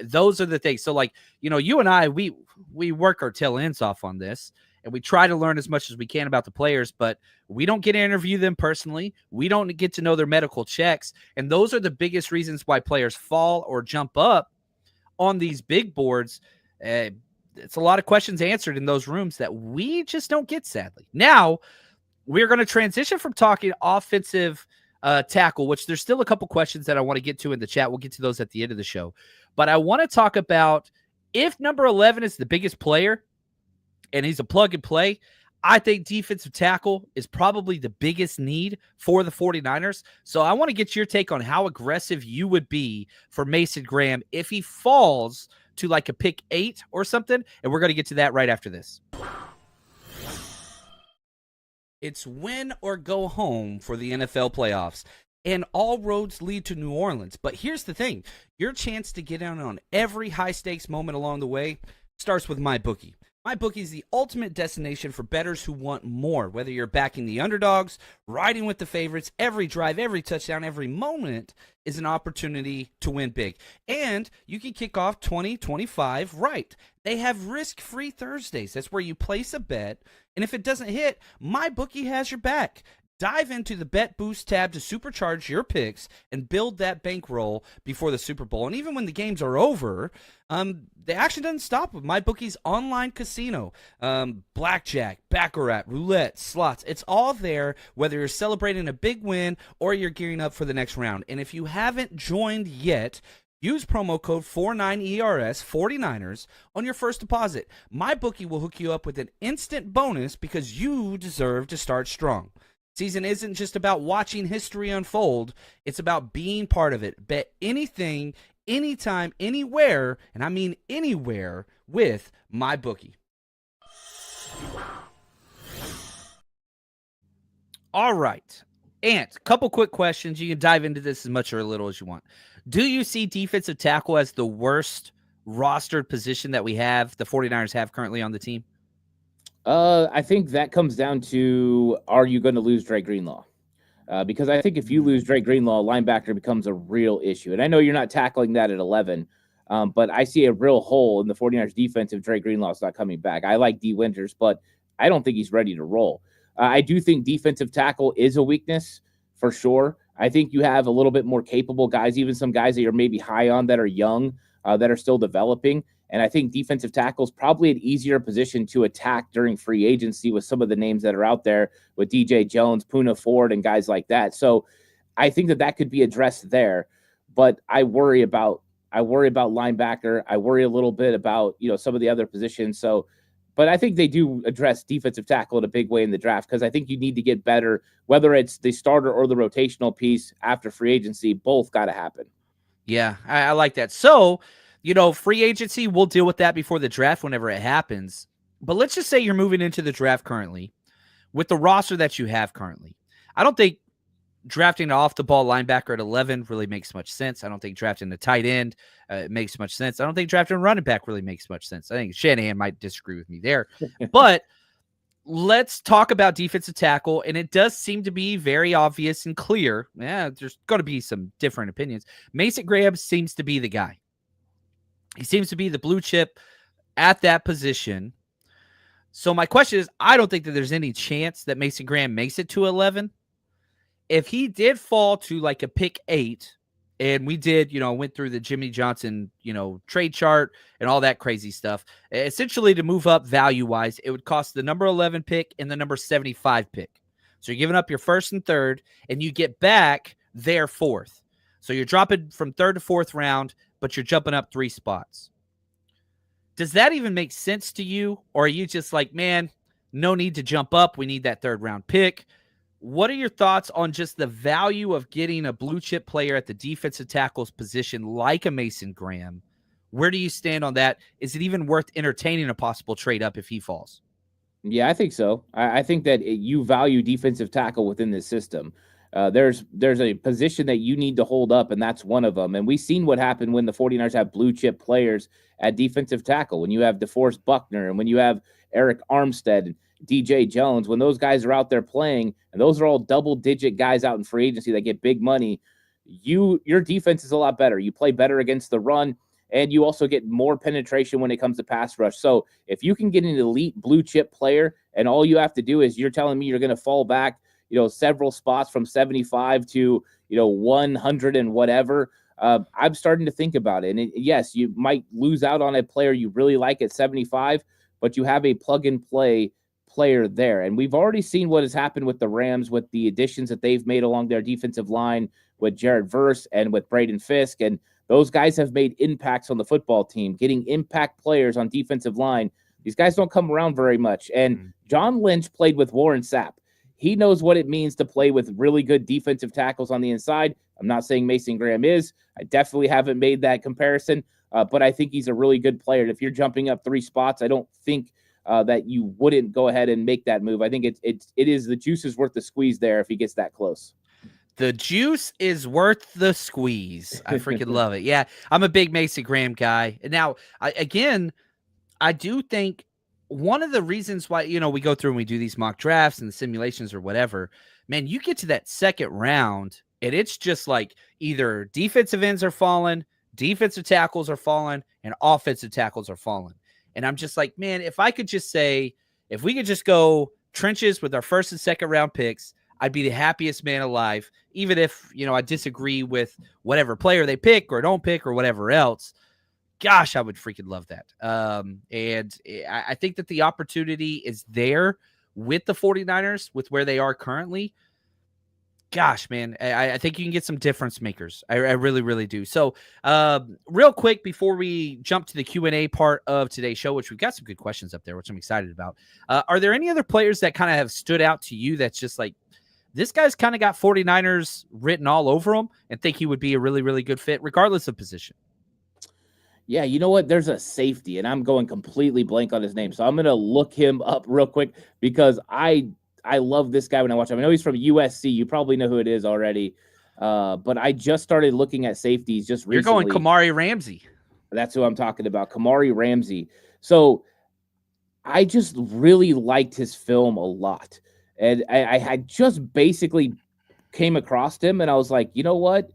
Those are the things. So, you and I, we work our tail ends off on this, and we try to learn as much as we can about the players, but we don't get to interview them personally. We don't get to know their medical checks. And those are the biggest reasons why players fall or jump up on these big boards. it's a lot of questions answered in those rooms that we just don't get, sadly. Now, we're going to transition from talking offensive tackle, which there's still a couple questions that I want to get to in the chat. We'll get to those at the end of the show. But I want to talk about if number 11 is the biggest player and he's a plug and play, I think defensive tackle is probably the biggest need for the 49ers. So I want to get your take on how aggressive you would be for Mason Graham if he falls to like a pick 8 or something. And we're going to get to that right after this. It's win or go home for the NFL playoffs, and all roads lead to New Orleans. But here's the thing. Your chance to get in on every high-stakes moment along the way starts with MyBookie. MyBookie is the ultimate destination for bettors who want more. Whether you're backing the underdogs, riding with the favorites, every drive, every touchdown, every moment is an opportunity to win big. And you can kick off 2025 right. They have risk-free Thursdays. That's where you place a bet, and if it doesn't hit, MyBookie has your back. Dive into the Bet Boost tab to supercharge your picks and build that bankroll before the Super Bowl. And even when the games are over, the action doesn't stop with MyBookie's online casino. Blackjack, baccarat, roulette, slots. It's all there, whether you're celebrating a big win or you're gearing up for the next round. And if you haven't joined yet, use promo code 49ERS 49ers on your first deposit. MyBookie will hook you up with an instant bonus because you deserve to start strong. Season isn't just about watching history unfold. It's about being part of it. Bet anything, anytime, anywhere, and I mean anywhere with MyBookie. All right. Ant, a couple quick questions. You can dive into this as much or a little as you want. Do you see defensive tackle as the worst rostered position that the 49ers have currently on the team?
I think that comes down to, are you going to lose Dre Greenlaw? Because I think if you lose Dre Greenlaw, linebacker becomes a real issue. And I know you're not tackling that at 11, but I see a real hole in the 49ers defense if Dre Greenlaw's not coming back. I like D. Winters, but I don't think he's ready to roll. I do think defensive tackle is a weakness for sure. I think you have a little bit more capable guys, even some guys that you're maybe high on that are young, that are still developing. And I think defensive tackle is probably an easier position to attack during free agency with some of the names that are out there with DJ Jones, Puna Ford, and guys like that. So I think that could be addressed there. But I worry about linebacker. I worry a little bit about, some of the other positions. But I think they do address defensive tackle in a big way in the draft because I think you need to get better, whether it's the starter or the rotational piece after free agency. Both got to happen.
Yeah, I like that. So, free agency, we'll deal with that before the draft whenever it happens. But let's just say you're moving into the draft currently with the roster that you have currently. I don't think drafting an off-the-ball linebacker at 11 really makes much sense. I don't think drafting a tight end makes much sense. I don't think drafting a running back really makes much sense. I think Shanahan might disagree with me there. But let's talk about defensive tackle, and it does seem to be very obvious and clear. Yeah, there's going to be some different opinions. Mason Graham seems to be the guy. He seems to be the blue chip at that position. So my question is, I don't think that there's any chance that Mason Graham makes it to 11. If he did fall to like a pick 8, and we did, went through the Jimmy Johnson, trade chart and all that crazy stuff, essentially to move up value-wise, it would cost the number 11 pick and the number 75 pick. So you're giving up your first and third, and you get back their fourth. So you're dropping from third to fourth round, but you're jumping up 3 spots. Does that even make sense to you? Or are you just like, man, no need to jump up. We need that third round pick. What are your thoughts on just the value of getting a blue chip player at the defensive tackles position like a Mason Graham? Where do you stand on that? Is it even worth entertaining a possible trade up if he falls?
Yeah, I think so. I think that you value defensive tackle within this system. There's a position that you need to hold up, and that's one of them. And we've seen what happened when the 49ers have blue chip players at defensive tackle, when you have DeForest Buckner and when you have Eric Armstead and DJ Jones, when those guys are out there playing, and those are all double-digit guys out in free agency that get big money, your defense is a lot better. You play better against the run, and you also get more penetration when it comes to pass rush. So if you can get an elite blue chip player, and all you have to do is you're telling me you're going to fall back, several spots from 75 to, 100 and whatever, I'm starting to think about it. And yes, you might lose out on a player you really like at 75, but you have a plug-and-play player there. And we've already seen what has happened with the Rams with the additions that they've made along their defensive line with Jared Verse and with Braden Fisk. And those guys have made impacts on the football team, getting impact players on defensive line. These guys don't come around very much. And John Lynch played with Warren Sapp. He knows what it means to play with really good defensive tackles on the inside. I'm not saying Mason Graham is. I definitely haven't made that comparison, but I think he's a really good player. And if you're jumping up 3 spots, I don't think that you wouldn't go ahead and make that move. I think it is the juice is worth the squeeze there if he gets that close.
The juice is worth the squeeze. I freaking love it. Yeah, I'm a big Mason Graham guy. And now, I do think one of the reasons why, we go through and we do these mock drafts and the simulations or whatever, man, you get to that second round and it's just like either defensive ends are falling, defensive tackles are falling, and offensive tackles are falling. And I'm just like, man, if we could just go trenches with our first and second round picks, I'd be the happiest man alive, even if, I disagree with whatever player they pick or don't pick or whatever else. Gosh, I would freaking love that. And I think that the opportunity is there with the 49ers, with where they are currently. Gosh, man, I think you can get some difference makers. I really, really do. So real quick, before we jump to the Q&A part of today's show, which we've got some good questions up there, which I'm excited about. Are there any other players that kind of have stood out to you that's just like, this guy's kind of got 49ers written all over him and think he would be a really, really good fit, regardless of position?
Yeah, you know what? There's a safety, and I'm going completely blank on his name. So I'm going to look him up real quick because I love this guy when I watch him. I know he's from USC. You probably know who it is already. But I just started looking at safeties just recently.
You're going Kamari Ramsey.
That's who I'm talking about, Kamari Ramsey. So I just really liked his film a lot. And I had just basically came across him, and I was like, you know what?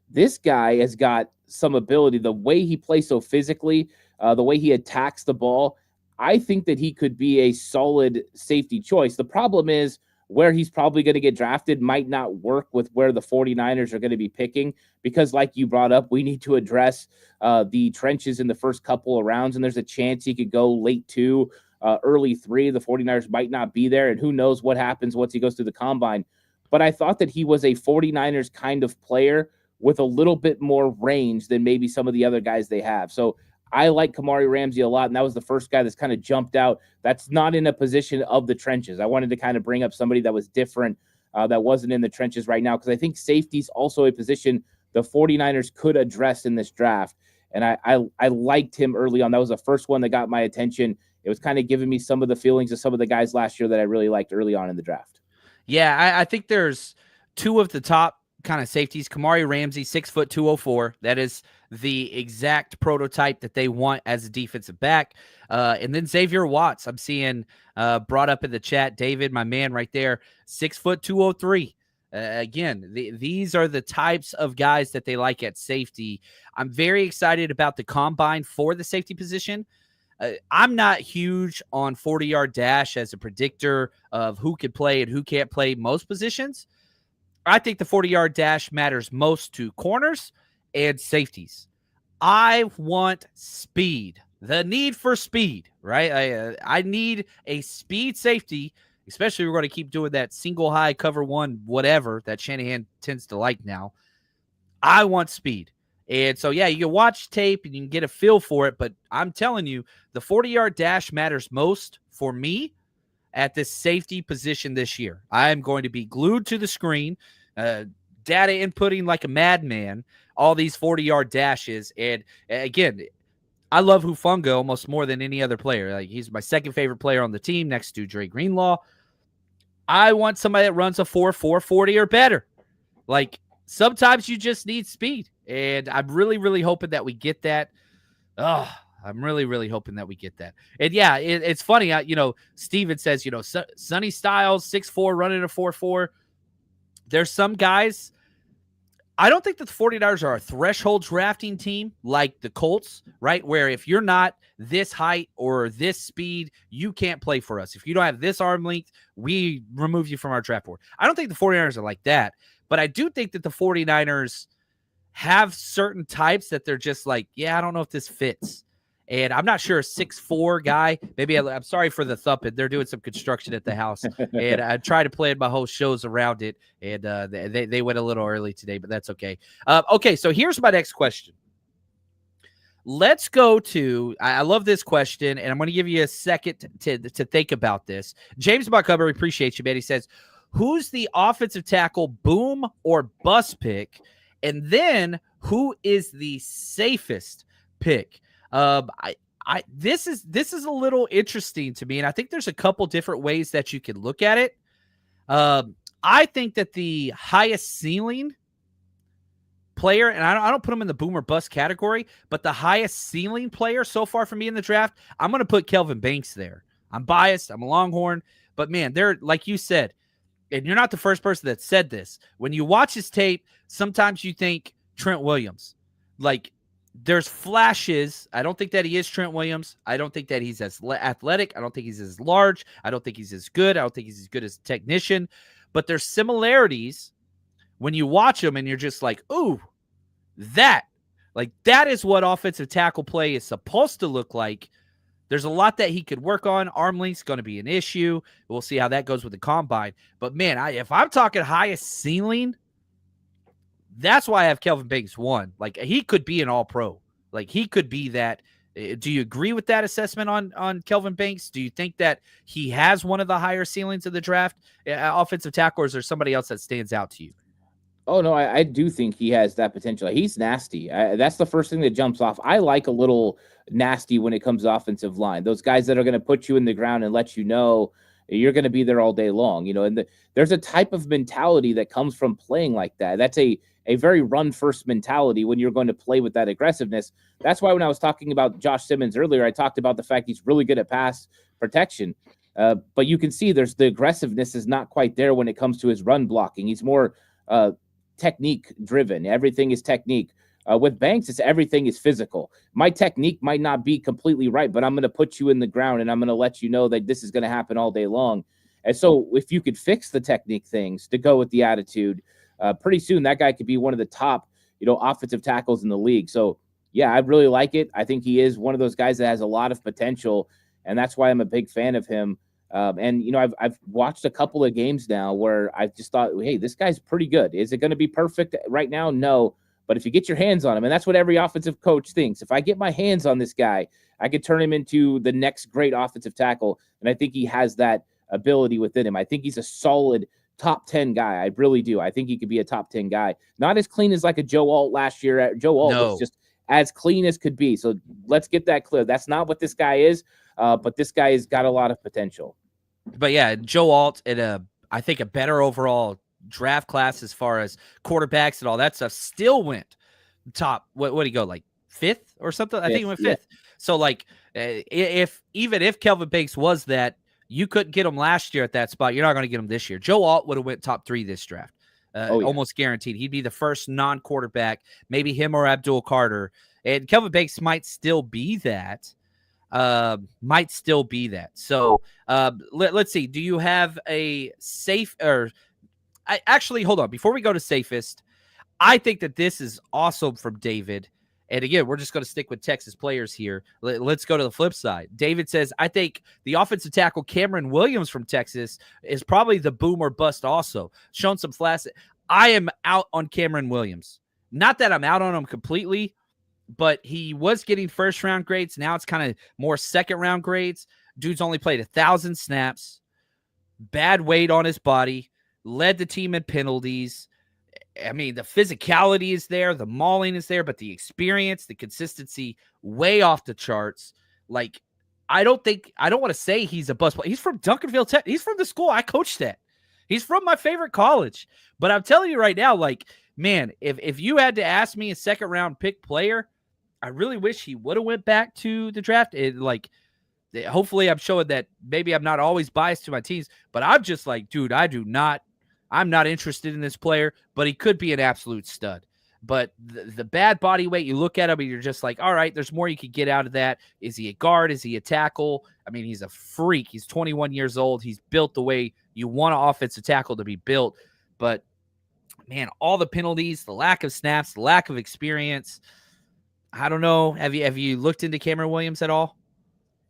This guy has got some ability. The way he plays so physically, the way he attacks the ball, I think that he could be a solid safety choice. The problem is where he's probably going to get drafted might not work with where the 49ers are going to be picking because, like you brought up, we need to address the trenches in the first couple of rounds, and there's a chance he could go late 2, early 3. The 49ers might not be there, and who knows what happens once he goes through the combine. But I thought that he was a 49ers kind of player with a little bit more range than maybe some of the other guys they have. So I like Kamari Ramsey a lot, and that was the first guy that's kind of jumped out. That's not in a position of the trenches. I wanted to kind of bring up somebody that was different, that wasn't in the trenches right now, because I think safety's also a position the 49ers could address in this draft. And I liked him early on. That was the first one that got my attention. It was kind of giving me some of the feelings of some of the guys last year that I really liked early on in the draft.
Yeah, I think there's 2 of the top kind of safeties. Kamari Ramsey, 6', 204. That is the exact prototype that they want as a defensive back. And then Xavier Watts, I'm seeing brought up in the chat. David, my man right there, 6', 203. Again, these are the types of guys that they like at safety. I'm very excited about the combine for the safety position. I'm not huge on 40-yard dash as a predictor of who could play and who can't play most positions. I think the 40-yard dash matters most to corners and safeties. I want speed, the need for speed, right? I need a speed safety, especially if we're going to keep doing that single high cover 1, whatever that Shanahan tends to like now. I want speed. And so, yeah, you can watch tape and you can get a feel for it, but I'm telling you, the 40-yard dash matters most for me at this safety position this year. I am going to be glued to the screen, data inputting like a madman, all these 40-yard dashes. And again, I love Hufanga almost more than any other player. Like, he's my second favorite player on the team next to Dre Greenlaw. I want somebody that runs a 4.4 40 or better. Like, sometimes you just need speed. And I'm really, really hoping that we get that. I'm really, really hoping that we get that. And yeah, it's funny. Steven says, Sonny Styles, 6'4", running a 4.4. There's some guys. I don't think that the 49ers are a threshold drafting team like the Colts, right? Where if you're not this height or this speed, you can't play for us. If you don't have this arm length, we remove you from our draft board. I don't think the 49ers are like that. But I do think that the 49ers have certain types that they're just like, yeah, I don't know if this fits. And I'm not sure a 6'4" guy. Maybe I'm sorry for the thumping. They're doing some construction at the house, and I try to plan my whole shows around it. And they went a little early today, but that's okay. Okay, so here's my next question. Let's go to. I love this question, and I'm going to give you a second to think about this. James Montgomery, appreciate you, man. He says, "Who's the offensive tackle boom or bust pick?" And then who is the safest pick? This is a little interesting to me, and I think there's a couple different ways that you can look at it. I think that the highest ceiling player, and I don't put him in the boom or bust category, but the highest ceiling player so far for me in the draft, I'm going to put Kelvin Banks there. I'm biased. I'm a Longhorn, but man, they're like you said, and you're not the first person that said this. When you watch his tape, sometimes you think Trent Williams. Like, there's flashes. I don't think that he is Trent Williams. I don't think that he's as athletic. I don't think he's as large. I don't think he's as good. I don't think he's as good as a technician. But there's similarities when you watch him and you're just like, ooh, that is what offensive tackle play is supposed to look like. There's a lot that he could work on. Arm length's going to be an issue. We'll see how that goes with the combine. But, man, if I'm talking highest ceiling, that's why I have Kelvin Banks 1. Like, he could be an all-pro. Like, he could be that. Do you agree with that assessment on Kelvin Banks? Do you think that he has one of the higher ceilings of the draft, offensive tackle, or is there somebody else that stands out to you?
Oh, no, I do think he has that potential. He's nasty. That's the first thing that jumps off. I like a little nasty when it comes to offensive line. Those guys that are going to put you in the ground and let you know you're going to be there all day long. And there's a type of mentality that comes from playing like that. That's a very run-first mentality when you're going to play with that aggressiveness. That's why when I was talking about Josh Simmons earlier, I talked about the fact he's really good at pass protection. But you can see the aggressiveness is not quite there when it comes to his run blocking. He's more technique driven. Everything is technique. With Banks, everything is physical. My technique might not be completely right, but I'm going to put you in the ground and I'm going to let you know that this is going to happen all day long. And so if you could fix the technique things to go with the attitude, pretty soon that guy could be one of the top, offensive tackles in the league. So yeah, I really like it. I think he is one of those guys that has a lot of potential, and that's why I'm a big fan of him. And I've watched a couple of games now where I just thought, hey, this guy's pretty good. Is it going to be perfect right now? No. But if you get your hands on him, and that's what every offensive coach thinks, if I get my hands on this guy, I could turn him into the next great offensive tackle. And I think he has that ability within him. I think he's a solid top 10 guy. I really do. I think he could be a top 10 guy. Not as clean as like a Joe Alt last year. Joe Alt was just as clean as could be. So let's get that clear. That's not what this guy is. But this guy has got a lot of potential.
But yeah, Joe Alt in I think a better overall draft class as far as quarterbacks and all that stuff still went top. What did he go, like 5th or something? I think he went 5th. Yeah. So like if Kelvin Banks was that, you couldn't get him last year at that spot. You're not going to get him this year. Joe Alt would have went top 3 this draft. Almost guaranteed. He'd be the first non-quarterback, maybe him or Abdul Carter. And Kelvin Banks might still be that. So let's see. Do you have a safe or hold on. Before we go to safest, I think that this is awesome from David. And again, we're just going to stick with Texas players here. Let's go to the flip side. David says, I think the offensive tackle Cameron Williams from Texas is probably the boom or bust also. Shown some flash. I am out on Cameron Williams. Not that I'm out on him completely, but he was getting first-round grades. Now it's kind of more second-round grades. Dude's only played 1,000 snaps. Bad weight on his body. Led the team in penalties. I mean, the physicality is there. The mauling is there. But the experience, the consistency, way off the charts. Like, I don't want to say he's a bust player. He's from Duncanville Tech. He's from the school I coached at. He's from my favorite college. But I'm telling you right now, like, man, if you had to ask me a second-round pick player, I really wish he would have went back to the draft. Hopefully I'm showing that maybe I'm not always biased to my teams, but I'm just like, dude, I'm not interested in this player, but he could be an absolute stud. But the bad body weight, you look at him and you're just like, all right, there's more you could get out of that. Is he a guard? Is he a tackle? I mean, he's a freak. He's 21 years old. He's built the way you want an offensive tackle to be built. But man, all the penalties, the lack of snaps, the lack of experience. I don't know. Have you looked into Cameron Williams at all?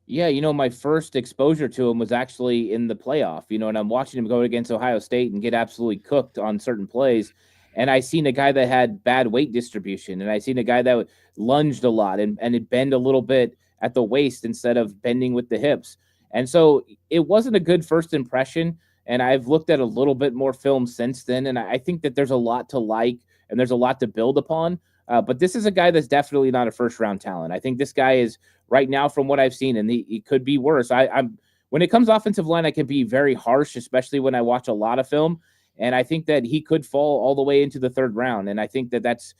Yeah, my first exposure to him was actually in the playoff, and I'm watching him go against Ohio State and get absolutely cooked on certain plays. And I seen a guy that had bad weight distribution, and I seen a guy that lunged a lot and it bend a little bit at the waist instead of bending with the hips. And so it wasn't a good first impression. And I've looked at a little bit more film since then, and I think that there's a lot to like and there's a lot to build upon. But this is a guy that's definitely not a first round talent. I think this guy is right now, from what I've seen, and he could be worse. I'm when it comes to offensive line, I can be very harsh, especially when I watch a lot of film. And I think that he could fall all the way into the third round. And I think that that's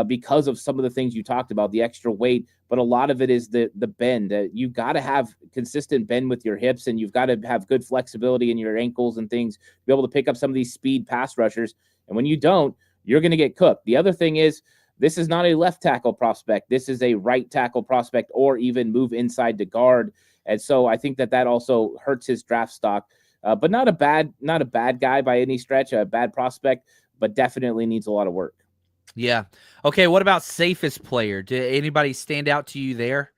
because of some of the things you talked about, the extra weight, but a lot of it is the bend. You got to have consistent bend with your hips, and you've got to have good flexibility in your ankles and things to be able to pick up some of these speed pass rushers. And when you don't, you're going to get cooked. The other thing is, this is not a left tackle prospect. This is a right tackle prospect, or even move inside to guard. And so I think that also hurts his draft stock. But not a bad guy by any stretch, a bad prospect, but definitely needs a lot of work.
Yeah. Okay. What about safest player? Did anybody stand out to you there?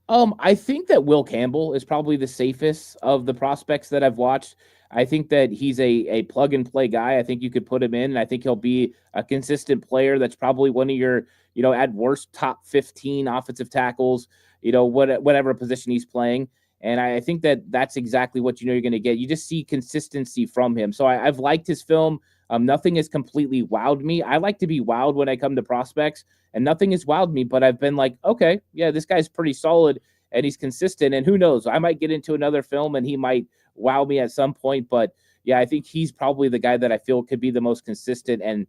I think that Will Campbell is probably the safest of the prospects that I've watched. I think that he's a plug and play guy. I think you could put him in, and I think he'll be a consistent player. That's probably one of your, at worst top 15 offensive tackles, whatever position he's playing. And I think that that's exactly what you're going to get. You just see consistency from him. So I've liked his film. Nothing has completely wowed me. I like to be wowed when I come to prospects, and nothing has wowed me, but I've been like, okay, yeah, this guy's pretty solid and he's consistent. And who knows, I might get into another film and he might wow me at some point. But yeah, I think he's probably the guy that I feel could be the most consistent and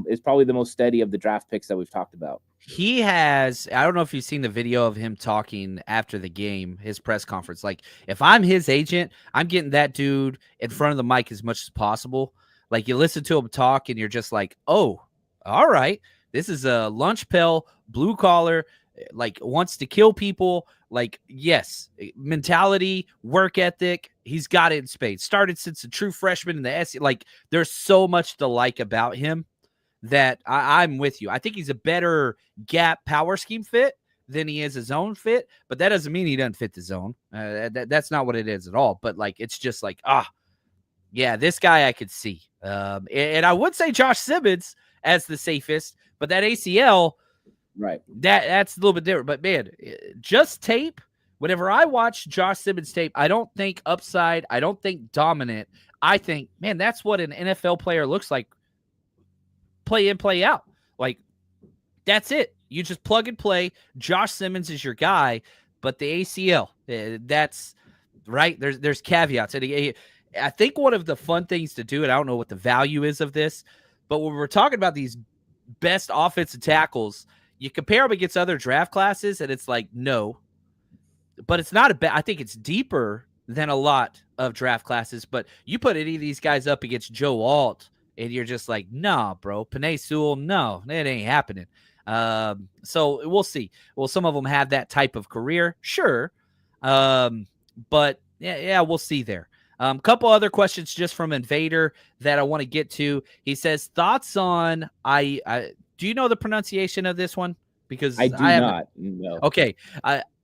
is probably the most steady of the draft picks that we've talked about.
He has, I don't know if you've seen the video of him talking after the game, his press conference. Like, if I'm his agent, I'm getting that dude in front of the mic as much as possible. Like, you listen to him talk and you're just like, oh, all right, this is a lunch pill, blue collar, like wants to kill people. Like, yes, mentality, work ethic, he's got it in spades. Started since a true freshman in the SEC. Like, there's so much to like about him that I'm with you. I think he's a better gap power scheme fit than he is a zone fit, but that doesn't mean he doesn't fit the zone. That's not what it is at all. But like, it's just like, yeah, this guy I could see. And I would say Josh Simmons as the safest, but that ACL,
right?
That's a little bit different. But man, just tape. Whenever I watch Josh Simmons tape, I don't think upside. I don't think dominant. I think, man, that's what an NFL player looks like. Play in, play out. Like, that's it. You just plug and play. Josh Simmons is your guy, but the ACL, that's right. There's caveats. And I think one of the fun things to do, and I don't know what the value is of this, but when we're talking about these best offensive tackles, you compare them against other draft classes, and it's like, no. But it's not I think it's deeper than a lot of draft classes, but you put any of these guys up against Joe Alt, and you're just like, nah, bro. Penei Sewell, no, it ain't happening. So we'll see. Well, some of them have that type of career, sure. But yeah, we'll see there. Couple other questions just from Invader that I want to get to. He says, thoughts on do you know the pronunciation of this one? Because
I do not. No.
Okay.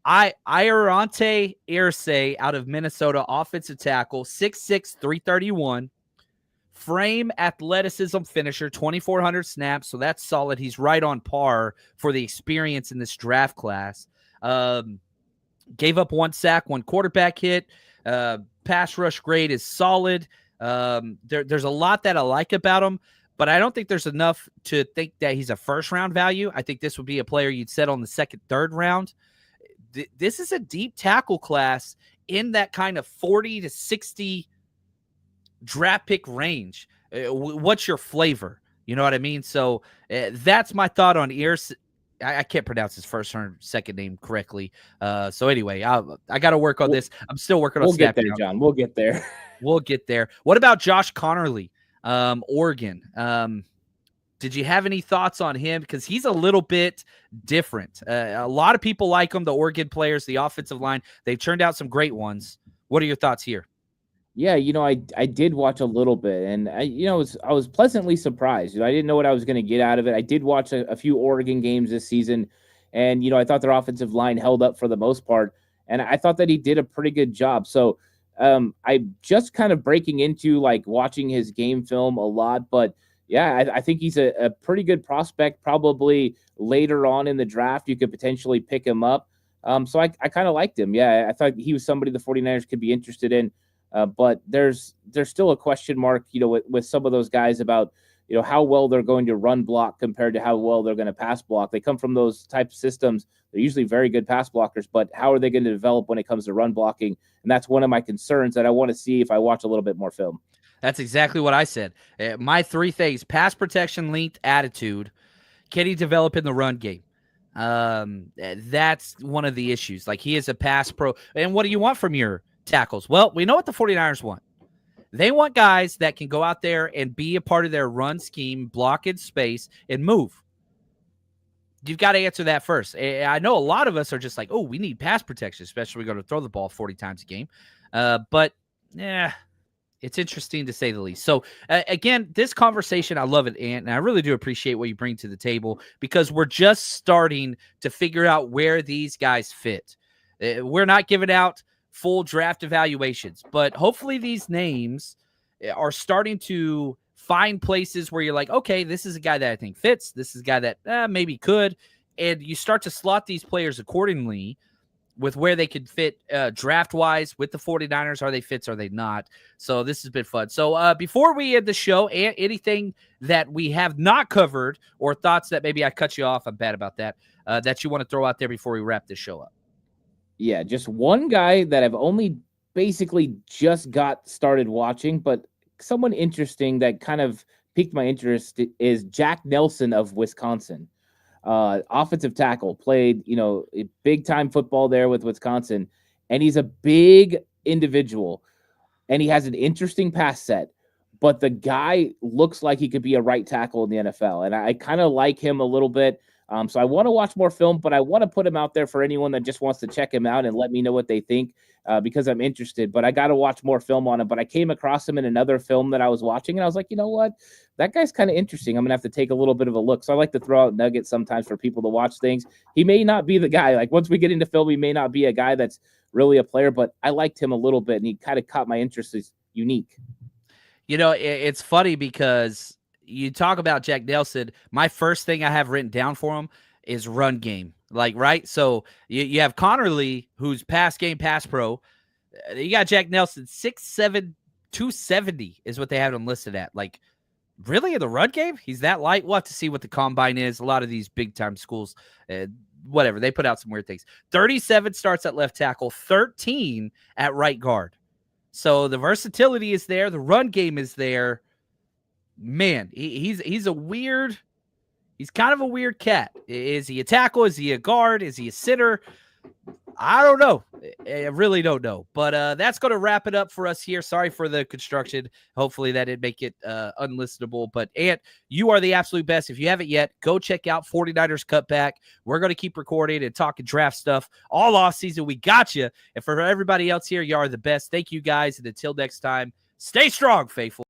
Iorante Irsay out of Minnesota, offensive tackle, 6'6", 331. Frame, athleticism, finisher, 2,400 snaps, so that's solid. He's right on par for the experience in this draft class. Gave up 1 sack, 1 quarterback hit. Pass rush grade is solid. There's a lot that I like about him, but I don't think there's enough to think that he's a first-round value. I think this would be a player you'd set on the second, third round. This is a deep tackle class in that kind of 40 to 60 draft pick range. What's your flavor? You know what I mean? So that's my thought on Ears. I can't pronounce his first or second name correctly. So anyway, I got to work on this. I'm still working on.
We'll get there, John. We'll get there.
We'll get there. What about Josh Connerly, Oregon? Did you have any thoughts on him? Because he's a little bit different. A lot of people like him, the Oregon players, the offensive line. They've turned out some great ones. What are your thoughts here?
Yeah, I did watch a little bit, and I was pleasantly surprised. I didn't know what I was going to get out of it. I did watch a few Oregon games this season, and I thought their offensive line held up for the most part, and I thought that he did a pretty good job. So, I'm just kind of breaking into like watching his game film a lot, but yeah, I think he's a pretty good prospect. Probably later on in the draft, you could potentially pick him up. So I kind of liked him. Yeah, I thought he was somebody the 49ers could be interested in. But there's still a question mark, with some of those guys about, how well they're going to run block compared to how well they're going to pass block. They come from those type of systems. They're usually very good pass blockers, but how are they going to develop when it comes to run blocking? And that's one of my concerns that I want to see if I watch a little bit more film.
That's exactly what I said. My three things: pass protection, length, attitude. Can he develop in the run game? That's one of the issues. Like, he is a pass pro. And what do you want from your tackles? Well, we know what the 49ers want. They want guys that can go out there and be a part of their run scheme, block in space, and move. You've got to answer that first. I know a lot of us are just like, oh, we need pass protection, especially we're going to throw the ball 40 times a game. But it's interesting to say the least. So, again, this conversation, I love it, Ant, and I really do appreciate what you bring to the table, because we're just starting to figure out where these guys fit. We're not giving out full draft evaluations, but hopefully these names are starting to find places where you're like, okay, this is a guy that I think fits. This is a guy that maybe could. And you start to slot these players accordingly with where they could fit draft-wise with the 49ers. Are they fits? Are they not? So this has been fun. So before we end the show, anything that we have not covered or thoughts that maybe I cut you off, I'm bad about that, that you want to throw out there before we wrap this show up?
Yeah, just one guy that I've only basically just got started watching, but someone interesting that kind of piqued my interest is Jack Nelson of Wisconsin. Offensive tackle, played, big time football there with Wisconsin, and he's a big individual, and he has an interesting pass set, but the guy looks like he could be a right tackle in the NFL, and I kind of like him a little bit. So I want to watch more film, but I want to put him out there for anyone that just wants to check him out and let me know what they think, because I'm interested. But I got to watch more film on him. But I came across him in another film that I was watching, and I was like, you know what? That guy's kind of interesting. I'm going to have to take a little bit of a look. So I like to throw out nuggets sometimes for people to watch things. He may not be the guy. Like, once we get into film, he may not be a guy that's really a player, but I liked him a little bit, and he kind of caught my interest. He's unique.
It's funny because you talk about Jack Nelson. My first thing I have written down for him is run game. Like, right? So you have Connerly, who's pass game, pass pro. You got Jack Nelson, 6'7", 270 is what they have him listed at. Like, really, in the run game? He's that light? We'll have to see what the combine is. A lot of these big-time schools, whatever, they put out some weird things. 37 starts at left tackle, 13 at right guard. So the versatility is there. The run game is there. Man, he's kind of a weird cat. Is he a tackle? Is he a guard? Is he a center? I don't know. I really don't know. But that's going to wrap it up for us here. Sorry for the construction. Hopefully that didn't make it unlistenable. But, Ant, you are the absolute best. If you haven't yet, go check out 49ers Cutback. We're going to keep recording and talking draft stuff all off season. We got you. And for everybody else here, you are the best. Thank you, guys. And until next time, stay strong, faithful.